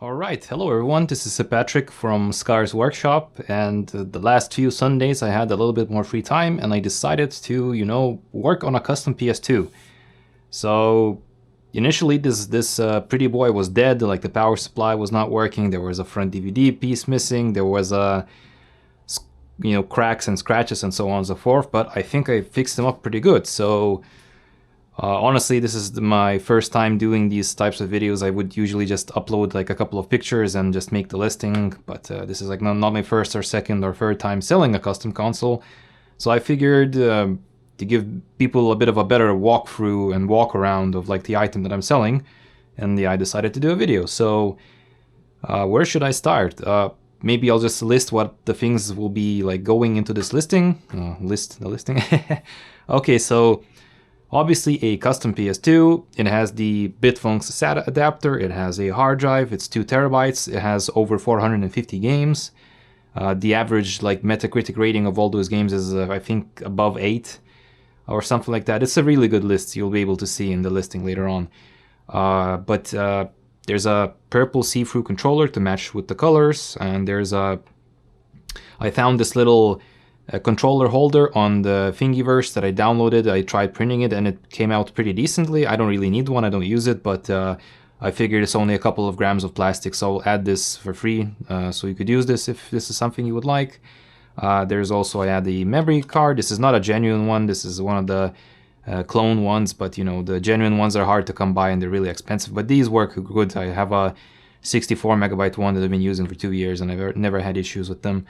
Alright, hello everyone, this is Patrick from Scar's Workshop, and the last few Sundays I had a little bit more free time and I decided to, work on a custom PS2. So initially this pretty boy was dead, like the power supply was not working, there was a front DVD piece missing, there was cracks and scratches and so on and so forth, but I think I fixed them up pretty good. So honestly, this is my first time doing these types of videos. I would usually just upload like a couple of pictures and just make the listing, but this is like not my first or second or third time selling a custom console. So I figured to give people a bit of a better walkthrough and walk around of like the item that I'm selling, and I decided to do a video. So where should I start? Maybe I'll just list what the things will be like going into this listing. List the listing. Okay, so obviously a custom PS2, it has the Bitfunx SATA adapter, it has a hard drive, it's 2 terabytes, it has over 450 games. The average like Metacritic rating of all those games is I think above 8 or something like that. It's a really good list, you'll be able to see in the listing later on. But there's a purple see-through controller to match with the colors, and I found this little controller holder on the Thingiverse that I downloaded. I tried printing it and it came out pretty decently. I don't really need one, I don't use it, but I figured it's only a couple of grams of plastic, so I'll add this for free so you could use this if this is something you would like. There's also, I add the memory card. This is not a genuine one, this is one of the clone ones, but the genuine ones are hard to come by and they're really expensive, but these work good. I have a 64 megabyte one that I've been using for 2 years and I've never had issues with them.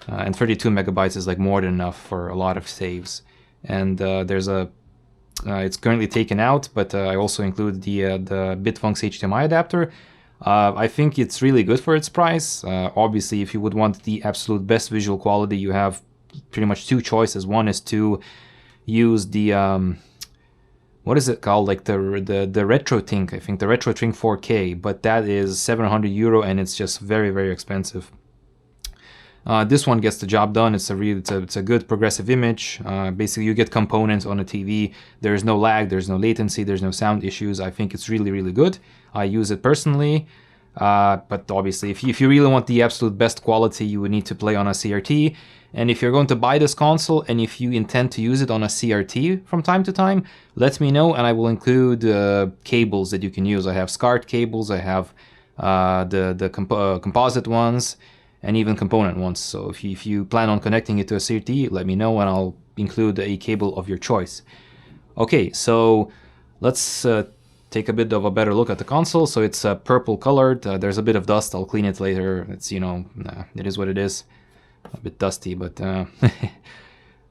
And 32 megabytes is like more than enough for a lot of saves. And it's currently taken out, but I also include the Bitfunx HDMI adapter. I think it's really good for its price. Obviously, if you would want the absolute best visual quality, you have pretty much two choices. One is to use the what is it called, like the RetroTink, I think, the RetroTink 4K, but that is 700 euro and it's just very, very expensive. This one gets the job done. It's a good progressive image. Basically, you get components on a TV. There's no lag, there's no latency, there's no sound issues. I think it's really, really good. I use it personally, but obviously, if you really want the absolute best quality, you would need to play on a CRT. And if you're going to buy this console and if you intend to use it on a CRT from time to time, let me know and I will include cables that you can use. I have SCART cables, I have the composite ones, and even component ones. So if you plan on connecting it to a CRT, let me know and I'll include a cable of your choice. Okay, so let's take a bit of a better look at the console. So it's purple colored. There's a bit of dust. I'll clean it later. It's, it is what it is. A bit dusty, but so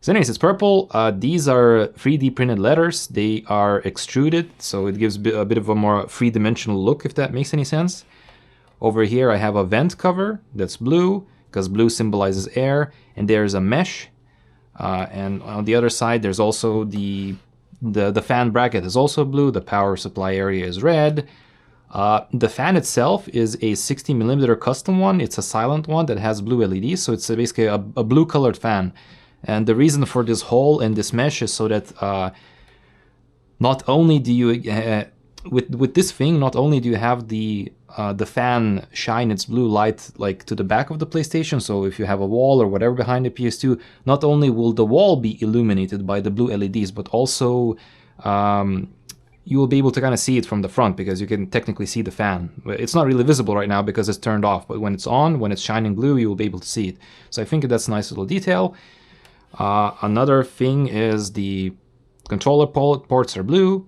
anyways, it's purple. These are 3D printed letters. They are extruded, so it gives a bit of a more three-dimensional look, if that makes any sense. Over here I have a vent cover that's blue, because blue symbolizes air, and there's a mesh. And on the other side there's also the fan bracket is also blue, the power supply area is red. The fan itself is a 60mm custom one. It's a silent one that has blue LEDs, so it's basically a blue colored fan. And the reason for this hole in this mesh is so that not only do you with this thing, not only do you have the fan shine its blue light like to the back of the PlayStation, so if you have a wall or whatever behind the PS2, not only will the wall be illuminated by the blue LEDs, but also you will be able to kind of see it from the front because you can technically see the fan. It's not really visible right now because it's turned off, but when it's on, when it's shining blue, you will be able to see it. So I think that's a nice little detail. Another thing is the controller ports are blue.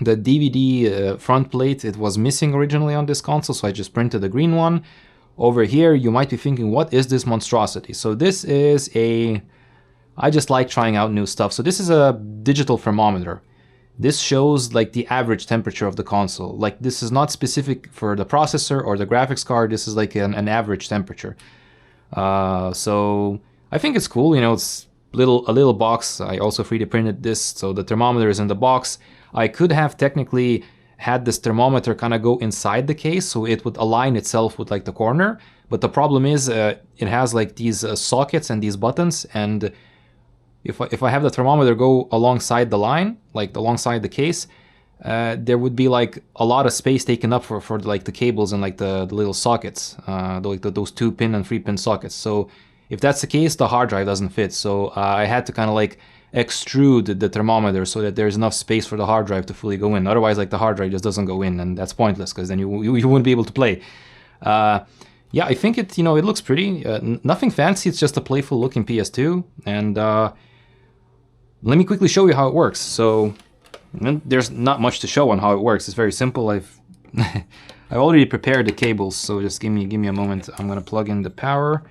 The DVD front plate, it was missing originally on this console, so I just printed a green one. Over here, you might be thinking, what is this monstrosity? So this is I just like trying out new stuff. So this is a digital thermometer. This shows like the average temperature of the console. Like this is not specific for the processor or the graphics card, this is like an average temperature. So I think it's cool, it's a little box. I also 3D printed this, so the thermometer is in the box. I could have technically had this thermometer kind of go inside the case so it would align itself with like the corner, but the problem is it has like these sockets and these buttons, and if I have the thermometer go alongside the line, like alongside the case, there would be like a lot of space taken up for like the cables and like the little sockets, those 2-pin and 3-pin sockets. So if that's the case, the hard drive doesn't fit. So I had to kind of like extrude the thermometer so that there's enough space for the hard drive to fully go in. Otherwise, like the hard drive just doesn't go in, and that's pointless because then you wouldn't be able to play. Yeah, I think it looks pretty. Nothing fancy. It's just a playful looking PS2. And let me quickly show you how it works. So there's not much to show on how it works. It's very simple. I've already prepared the cables, so just give me a moment. I'm gonna plug in the power.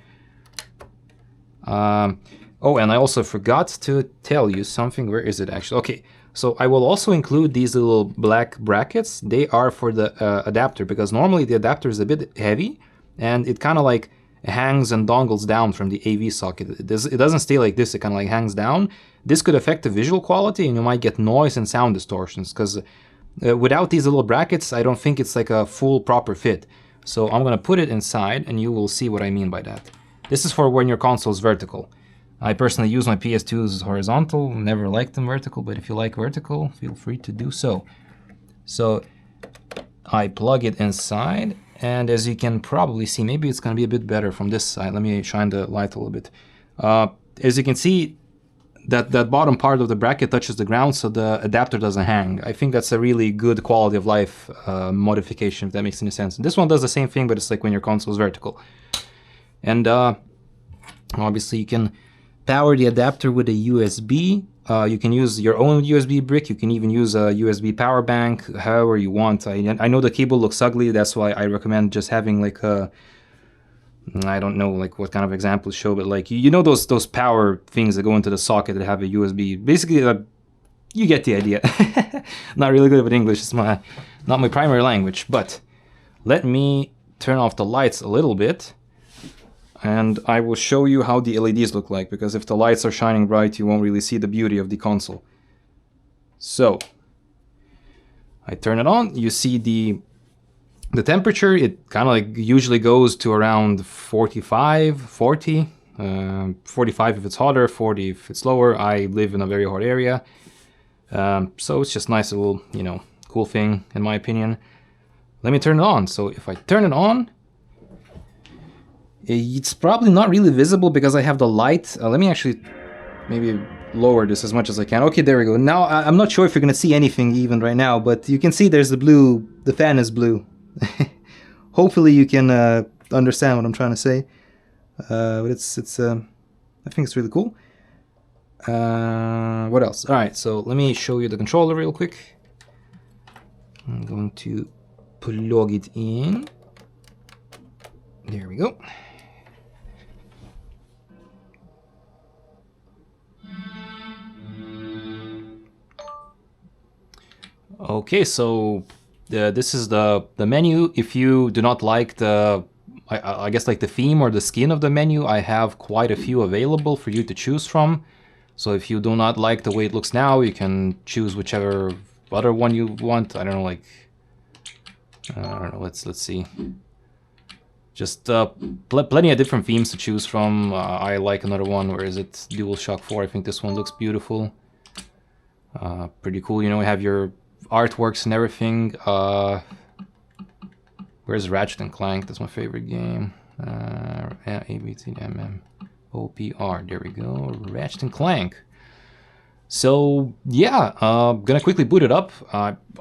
Oh, and I also forgot to tell you something. Where is it actually? Okay, so I will also include these little black brackets. They are for the adapter, because normally the adapter is a bit heavy and it kind of like hangs and dongles down from the AV socket. It doesn't stay like this, it kind of like hangs down. This could affect the visual quality and you might get noise and sound distortions, because without these little brackets, I don't think it's like a full proper fit. So I'm gonna put it inside and you will see what I mean by that. This is for when your console is vertical. I personally use my PS2s horizontal, never liked them vertical, but if you like vertical, feel free to do so. So I plug it inside, and as you can probably see, maybe it's gonna be a bit better from this side. Let me shine the light a little bit. As you can see, that bottom part of the bracket touches the ground, so the adapter doesn't hang. I think that's a really good quality of life modification, if that makes any sense. This one does the same thing, but it's like when your console is vertical. And obviously you can power the adapter with a USB. You can use your own USB brick. You can even use a USB power bank, however you want. I know the cable looks ugly. That's why I recommend just having like a, I don't know like what kind of example to show, but like you know those power things that go into the socket that have a USB. Basically, you get the idea. Not really good with English. It's not my primary language. But let me turn off the lights a little bit, and I will show you how the LEDs look like, because if the lights are shining bright, you won't really see the beauty of the console. So I turn it on, you see the temperature. It kind of like usually goes to around 45, 40, 45 if it's hotter, 40 if it's lower. I live in a very hot area. So it's just nice little, cool thing in my opinion. Let me turn it on. So if I turn it on, it's probably not really visible because I have the light. Let me actually maybe lower this as much as I can. Okay, there we go. Now, I'm not sure if you're going to see anything even right now, but you can see there's the blue, the fan is blue. Hopefully you can understand what I'm trying to say. But it's I think it's really cool. What else? All right, so let me show you the controller real quick. I'm going to plug it in. There we go. Okay, so this is the menu. If you do not like the, I guess like the theme or the skin of the menu, I have quite a few available for you to choose from. So if you do not like the way it looks now, you can choose whichever other one you want. I don't know, like, I don't know, let's see. Just plenty of different themes to choose from. I like another one. Where is it? DualShock 4. I think this one looks beautiful. Pretty cool. You have your artworks and everything. Where's Ratchet and Clank? That's my favorite game. ABTMM OPR. There we go. Ratchet and Clank. So yeah, gonna quickly boot it up.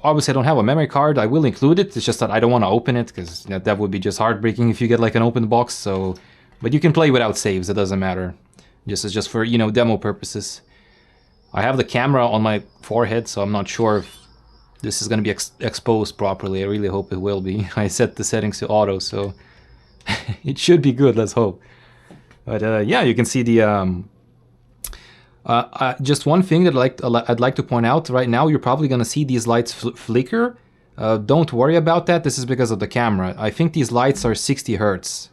Obviously I don't have a memory card. I will include it. It's just that I don't want to open it because that would be just heartbreaking if you get like an open box. So, but you can play without saves. It doesn't matter. It's just for demo purposes. I have the camera on my forehead, so I'm not sure if this is gonna be exposed properly. I really hope it will be. I set the settings to auto, so it should be good. Let's hope. But yeah, you can see the. Just one thing that I'd like to point out. Right now, you're probably going to see these lights flicker. Don't worry about that. This is because of the camera. I think these lights are 60 Hertz,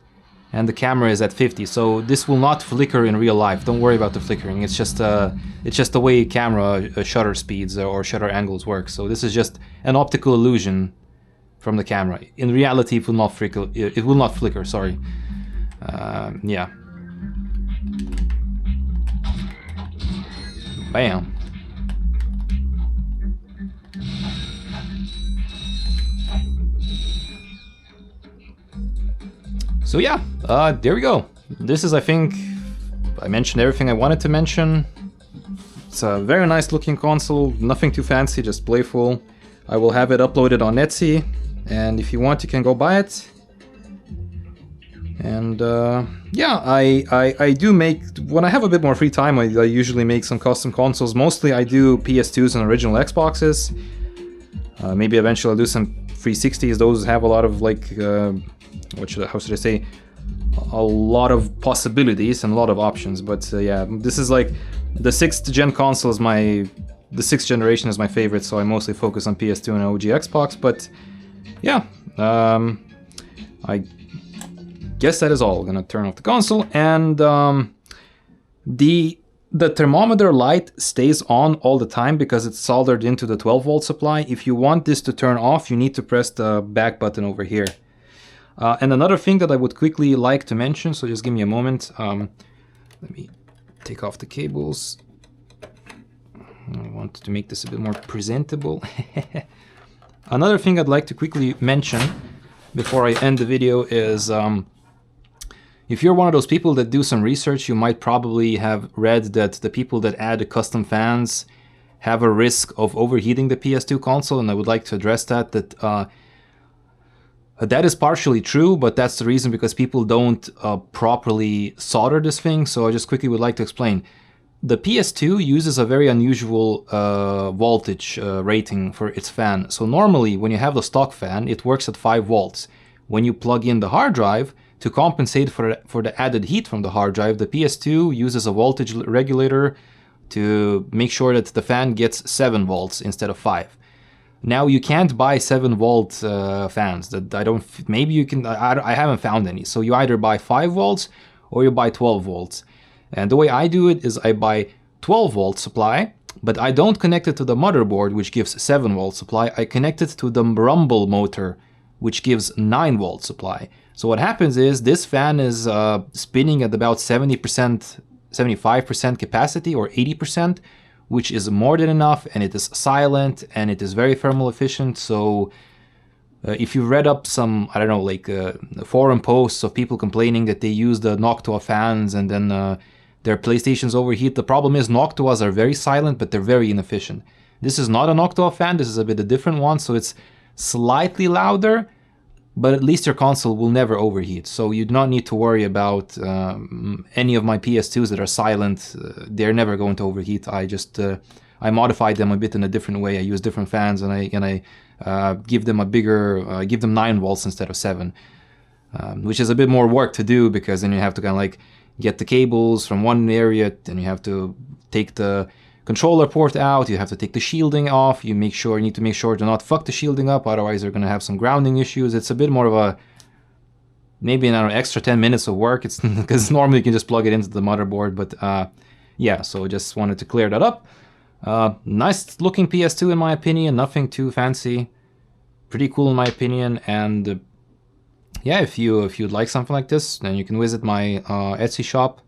and the camera is at 50. So this will not flicker in real life. Don't worry about the flickering. It's just the way camera shutter speeds or shutter angles work. So this is just an optical illusion from the camera. In reality, it will not flicker. It will not flicker. Sorry. Yeah. Bam. So yeah, there we go. This is, I think, I mentioned everything I wanted to mention. It's a very nice looking console, nothing too fancy, just playful. I will have it uploaded on Etsy, and if you want, you can go buy it. And yeah, I do make, when I have a bit more free time, I usually make some custom consoles. Mostly I do PS2s and original Xboxes. Maybe eventually I'll do some 360s. Those have a lot of like, how should I say? A lot of possibilities and a lot of options. But yeah, this is like the 6th gen console is the 6th generation is my favorite. So I mostly focus on PS2 and OG Xbox. But yeah, I guess that is all. I'm gonna turn off the console, and the thermometer light stays on all the time because it's soldered into the 12-volt supply. If you want this to turn off, you need to press the back button over here. And another thing that I would quickly like to mention, so just give me a moment. Let me take off the cables. I want to make this a bit more presentable. Another thing I'd like to quickly mention before I end the video is if you're one of those people that do some research, you might probably have read that the people that add custom fans have a risk of overheating the PS2 console, and I would like to address that. That is partially true, but that's the reason because people don't properly solder this thing. So I just quickly would like to explain. The PS2 uses a very unusual voltage rating for its fan. So normally when you have the stock fan, it works at 5 volts. When you plug in the hard drive, to compensate for the added heat from the hard drive, the PS2 uses a voltage regulator to make sure that the fan gets 7 volts instead of 5. Now you can't buy 7-volt fans. That I don't. Maybe you can. I haven't found any. So you either buy 5 volts or you buy 12 volts. And the way I do it is I buy 12-volt supply, but I don't connect it to the motherboard, which gives 7-volt supply. I connect it to the rumble motor, which gives 9-volt supply. So what happens is this fan is spinning at about 70%, 75% capacity or 80%, which is more than enough, and it is silent and it is very thermal efficient. So if you read up some, I don't know, like forum posts of people complaining that they use the Noctua fans and then their PlayStations overheat, the problem is Noctuas are very silent, but they're very inefficient. This is not a Noctua fan, this is a bit a different one, so it's slightly louder, but at least your console will never overheat. So you do not need to worry about any of my PS2s that are silent. They're never going to overheat. I modified them a bit in a different way. I use different fans, and I give them a bigger, give them 9 volts instead of 7, which is a bit more work to do because then you have to kind of like get the cables from one area, then you have to take the controller port out, you have to take the shielding off, you need to make sure to not fuck the shielding up, otherwise you're going to have some grounding issues. It's a bit more of a, maybe an extra 10 minutes of work, it's because normally you can just plug it into the motherboard, but yeah, so just wanted to clear that up. Nice looking PS2 in my opinion, nothing too fancy, pretty cool in my opinion, and yeah, if you'd like something like this, then you can visit my Etsy shop,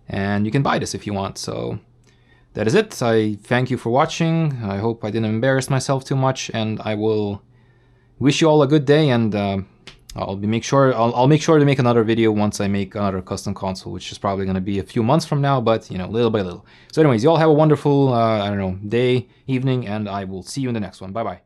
and you can buy this if you want. So that is it. I thank you for watching. I hope I didn't embarrass myself too much, and I will wish you all a good day, and I'll make sure to make another video once I make another custom console, which is probably going to be a few months from now, but you know, little by little. So anyways, you all have a wonderful I don't know, day, evening, and I will see you in the next one. Bye bye.